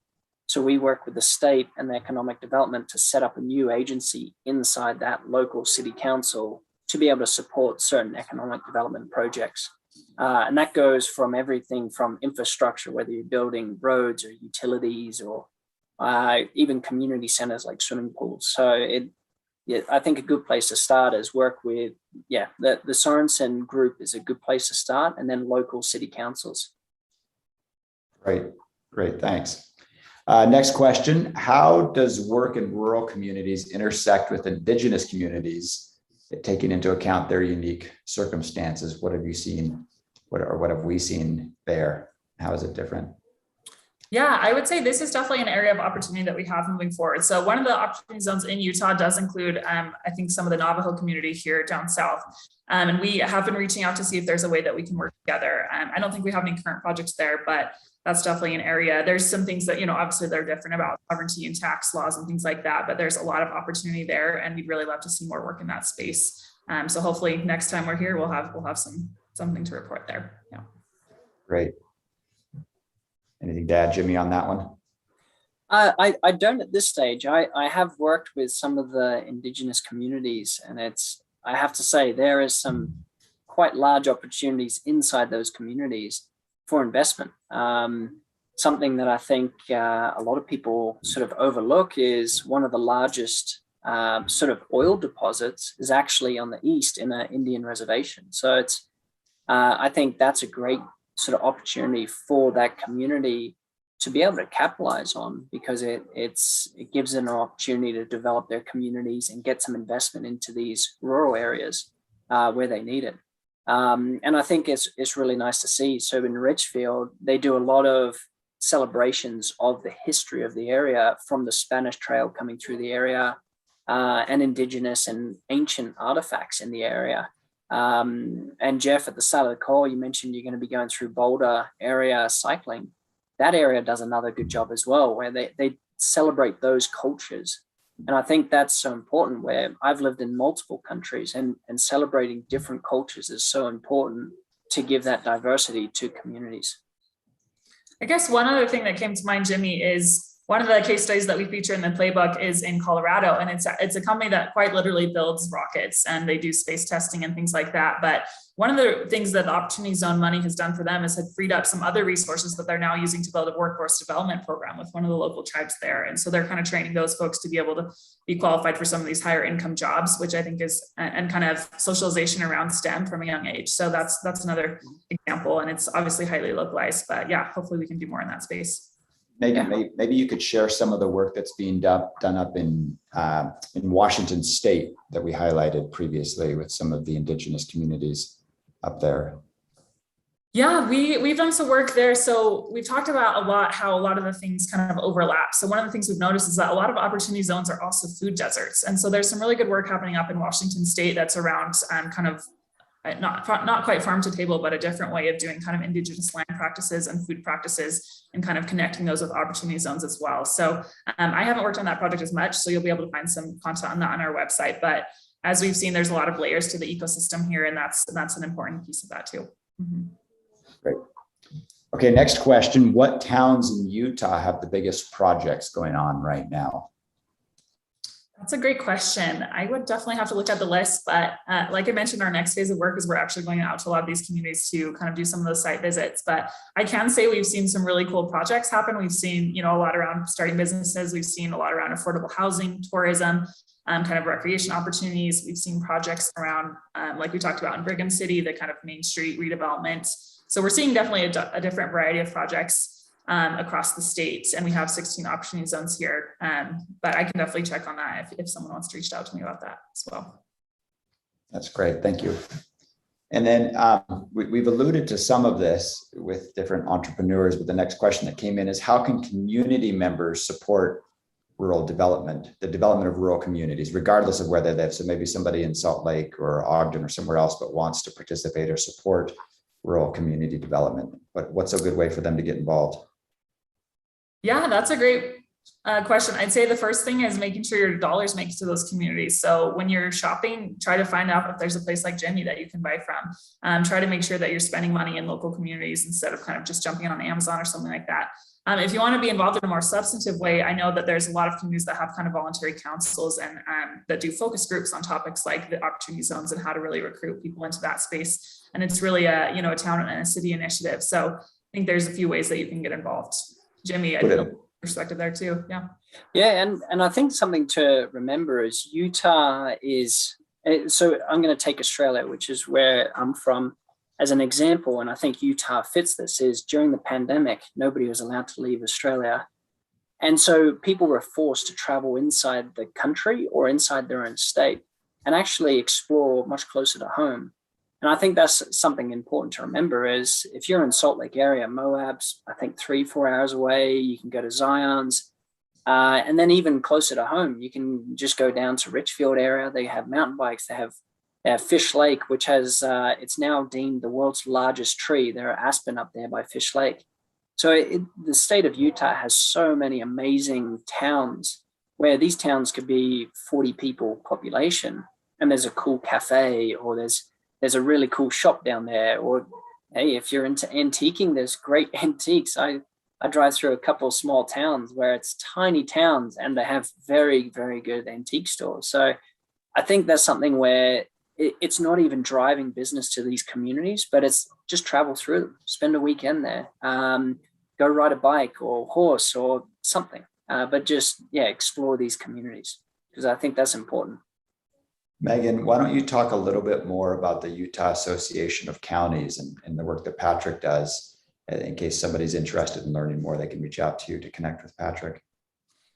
So we work with the state and the economic development to set up a new agency inside that local city council to be able to support certain economic development projects. And that goes from everything from infrastructure, whether you're building roads or utilities or even community centers like swimming pools. So I think a good place to start is work with, the Sorensen group is a good place to start, and then local city councils. Great, thanks. Next question, how does work in rural communities intersect with Indigenous communities, taking into account their unique circumstances? What have you seen, what have we seen there? How is it different? Yeah, I would say this is definitely an area of opportunity that we have moving forward. So one of the opportunity zones in Utah does include, I think, some of the Navajo community here down south. And we have been reaching out to see if there's a way that we can work together. I don't think we have any current projects there, but that's definitely an area. There's some things that, obviously they're different about sovereignty and tax laws and things like that, but there's a lot of opportunity there, and we'd really love to see more work in that space. So hopefully next time we're here, we'll have something to report there. Yeah. Great. Anything to add, Jimmy, on that one? I don't at this stage. I have worked with some of the Indigenous communities, and I have to say there is some quite large opportunities inside those communities for investment. Something that I think a lot of people sort of overlook is one of the largest sort of oil deposits is actually on the east in an Indian reservation. So I think that's a great sort of opportunity for that community to be able to capitalize on, because it gives them an opportunity to develop their communities and get some investment into these rural areas where they need it. And I think it's really nice to see. So in Richfield, they do a lot of celebrations of the history of the area, from the Spanish Trail coming through the area, and Indigenous and ancient artifacts in the area. And Jeff, at the start of the call, you mentioned you're going to be going through Boulder area cycling. That area does another good job as well, where they celebrate those cultures. And I think that's so important, where I've lived in multiple countries, and celebrating different cultures is so important to give that diversity to communities. I guess one other thing that came to mind, Jimmy, is one of the case studies that we feature in the playbook is in Colorado, and it's a company that quite literally builds rockets, and they do space testing and things like that. But one of the things that the Opportunity Zone money has done for them is had freed up some other resources that they're now using to build a workforce development program with one of the local tribes there. And so they're kind of training those folks to be able to be qualified for some of these higher income jobs, which I think is, and kind of socialization around STEM from a young age. So that's another example, and it's obviously highly localized, but yeah, hopefully we can do more in that space. Megan, maybe you could share some of the work that's being done up in Washington State that we highlighted previously with some of the Indigenous communities up there. Yeah, we've done some work there. So we've talked about how a lot of the things kind of overlap. So one of the things we've noticed is that a lot of opportunity zones are also food deserts. And so there's some really good work happening up in Washington State that's around kind of not quite farm to table, but a different way of doing kind of indigenous land practices and food practices, and kind of connecting those with opportunity zones as well. So I haven't worked on that project as much, so you'll be able to find some content on that on our website. But as we've seen, there's a lot of layers to the ecosystem here, and that's an important piece of that too. Great. Okay, next question. What towns in Utah have the biggest projects going on right now? That's a great question. I would definitely have to look at the list, but like I mentioned, our next phase of work is we're actually going out to a lot of these communities to kind of do some of those site visits. But I can say we've seen some really cool projects happen. We've seen, a lot around starting businesses. We've seen a lot around affordable housing, tourism, kind of recreation opportunities. We've seen projects around, like we talked about in Brigham City, the kind of Main Street redevelopment. So we're seeing definitely a different variety of projects across the state, and we have 16 opportunity zones here. But I can definitely check on that if someone wants to reach out to me about that as well. That's great, thank you. And then we've alluded to some of this with different entrepreneurs, but the next question that came in is, how can community members support rural development, the development of rural communities, regardless of where they live? So maybe somebody in Salt Lake or Ogden or somewhere else, but wants to participate or support rural community development. But what's a good way for them to get involved? Yeah, that's a great question. I'd say the first thing is making sure your dollars make it to those communities. So when you're shopping, try to find out if there's a place like Jimmy that you can buy from. Try to make sure that you're spending money in local communities instead of kind of just jumping on Amazon or something like that. If you want to be involved in a more substantive way, I know that there's a lot of communities that have kind of voluntary councils and that do focus groups on topics like the opportunity zones and how to really recruit people into that space. And it's really a town and a city initiative. So I think there's a few ways that you can get involved. Jimmy, I know perspective there too. Yeah, and I think something to remember is Utah is, so I'm going to take Australia, which is where I'm from, as an example, and I think Utah fits this, is during the pandemic, nobody was allowed to leave Australia. And so people were forced to travel inside the country or inside their own state and actually explore much closer to home. And I think that's something important to remember is if you're in Salt Lake area, Moab's, I think 3-4 hours away, you can go to Zion's. And then even closer to home, you can just go down to Richfield area. They have mountain bikes. They have Fish Lake, which has, it's now deemed the world's largest tree. There are aspen up there by Fish Lake. So the state of Utah has so many amazing towns where these towns could be 40 people population. And there's a cool cafe, or there's a really cool shop down there, or hey, if you're into antiquing, there's great antiques. I drive through a couple of small towns where it's tiny towns and they have very, very good antique stores. So I think that's something where it's not even driving business to these communities, but it's just travel through them, spend a weekend there, go ride a bike or horse or something, but just, explore these communities, because I think that's important. Megan, why don't you talk a little bit more about the Utah Association of Counties and the work that Patrick does, in case somebody's interested in learning more, they can reach out to you to connect with Patrick.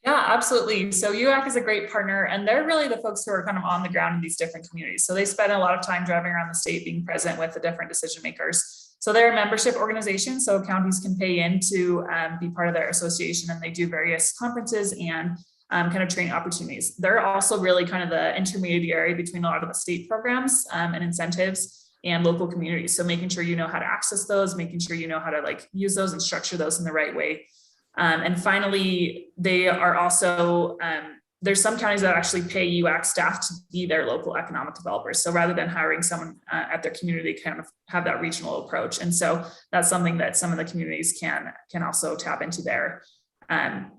Yeah, absolutely. So UAC is a great partner, and they're really the folks who are kind of on the ground in these different communities. So they spend a lot of time driving around the state, being present with the different decision makers. So they're a membership organization, so counties can pay in to be part of their association, and they do various conferences and kind of training opportunities. They're also really kind of the intermediary between a lot of the state programs and incentives and local communities. So making sure you know how to access those, making sure you know how to use those and structure those in the right way. And finally, they are also, there's some counties that actually pay UAC staff to be their local economic developers. So rather than hiring someone at their community, they kind of have that regional approach. And so that's something that some of the communities can also tap into there. And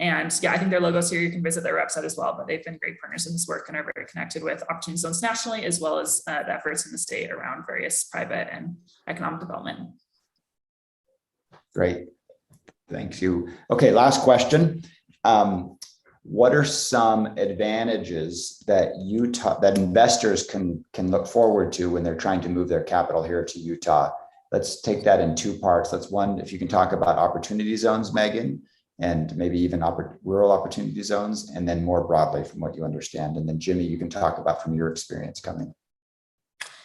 yeah, I think their logo's here. You can visit their website as well, but they've been great partners in this work and are very connected with opportunity zones nationally, as well as the efforts in the state around various private and economic development. Great. Thank you. Okay, last question. What are some advantages that investors can look forward to when they're trying to move their capital here to Utah? Let's take that in two parts. That's one, if you can talk about opportunity zones, Megan, and maybe even rural opportunity zones, and then more broadly from what you understand. And then Jimmy, you can talk about from your experience coming.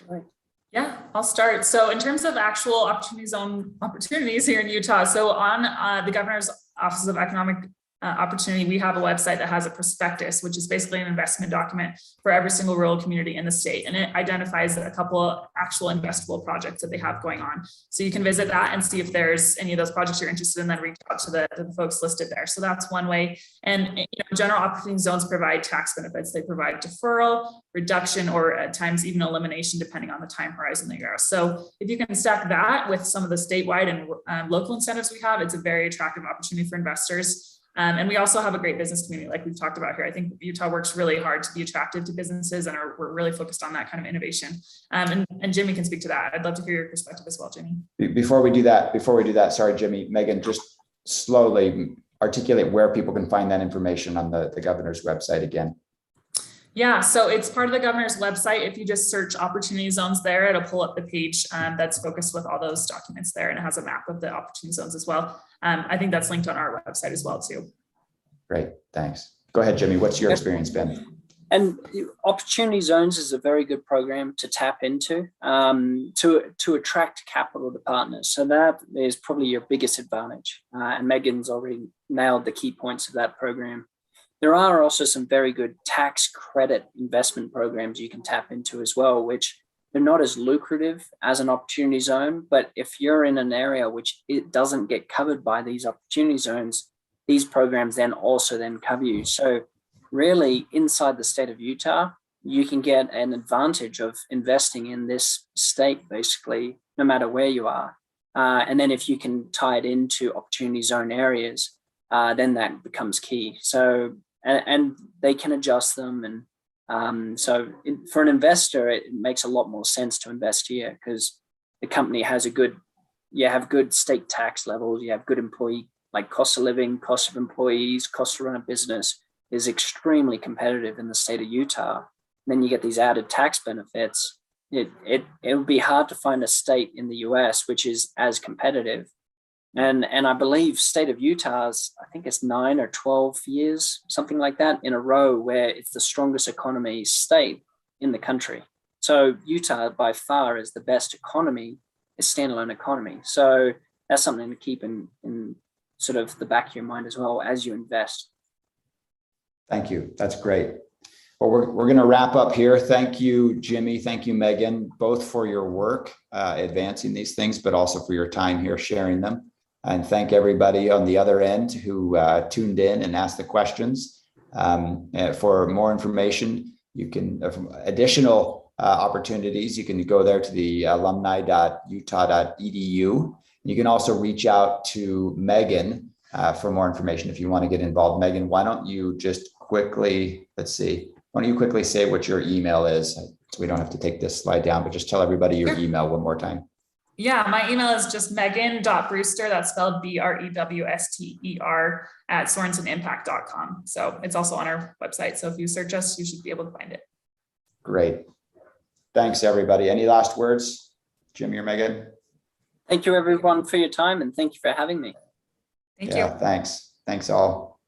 Right. Yeah, I'll start. So in terms of actual opportunity zone opportunities here in Utah, so on the Governor's Office of Economic opportunity, we have a website that has a prospectus, which is basically an investment document for every single rural community in the state. And it identifies a couple of actual investable projects that they have going on. So you can visit that and see if there's any of those projects you're interested in, then reach out to the folks listed there. So that's one way. And general operating zones provide tax benefits. They provide deferral, reduction, or at times even elimination, depending on the time horizon that you're at. So if you can stack that with some of the statewide and local incentives we have, it's a very attractive opportunity for investors. And we also have a great business community, like we've talked about here. I think Utah works really hard to be attractive to businesses, and we're really focused on that kind of innovation. And Jimmy can speak to that. I'd love to hear your perspective as well, Jimmy. Before we do that, sorry, Jimmy, Megan, just slowly articulate where people can find that information on the governor's website again. Yeah, so it's part of the governor's website. If you just search opportunity zones there, it'll pull up the page that's focused with all those documents there, and it has a map of the opportunity zones as well. I think that's linked on our website as well too. Great, thanks. Go ahead, Jimmy. What's your experience been? And opportunity zones is a very good program to tap into to attract capital to partners. So that is probably your biggest advantage. And Megan's already nailed the key points of that program. There are also some very good tax credit investment programs you can tap into as well, which they're not as lucrative as an opportunity zone. But if you're in an area which it doesn't get covered by these opportunity zones, these programs then cover you. So really inside the state of Utah, you can get an advantage of investing in this state, basically, no matter where you are. And then if you can tie it into opportunity zone areas, then that becomes key. So, and they can adjust them. And for an investor, it makes a lot more sense to invest here because the company has you have good state tax levels, you have good employee, like cost of living, cost of employees, cost to run a business is extremely competitive in the state of Utah. And then you get these added tax benefits. It would be hard to find a state in the US which is as competitive. And I believe state of Utah's, I think it's 9 or 12 years, something like that, in a row where it's the strongest economy state in the country. So Utah by far is the best economy, a standalone economy. So that's something to keep in sort of the back of your mind as well as you invest. Thank you. That's great. Well, we're going to wrap up here. Thank you, Jimmy. Thank you, Megan, both for your work advancing these things, but also for your time here sharing them. And thank everybody on the other end who tuned in and asked the questions. For more information, you can, additional opportunities, you can go there to the alumni.utah.edu. You can also reach out to Megan for more information if you want to get involved. Megan, why don't you just quickly, why don't you quickly say what your email is? So we don't have to take this slide down, but just tell everybody your email one more time. Yeah, my email is just megan.brewster, that's spelled BREWSTER at SorensenImpact.com. So it's also on our website. So if you search us, you should be able to find it. Great. Thanks, everybody. Any last words, Jimmy or Megan? Thank you, everyone, for your time, and thank you for having me. Thank you. Thanks. Thanks all.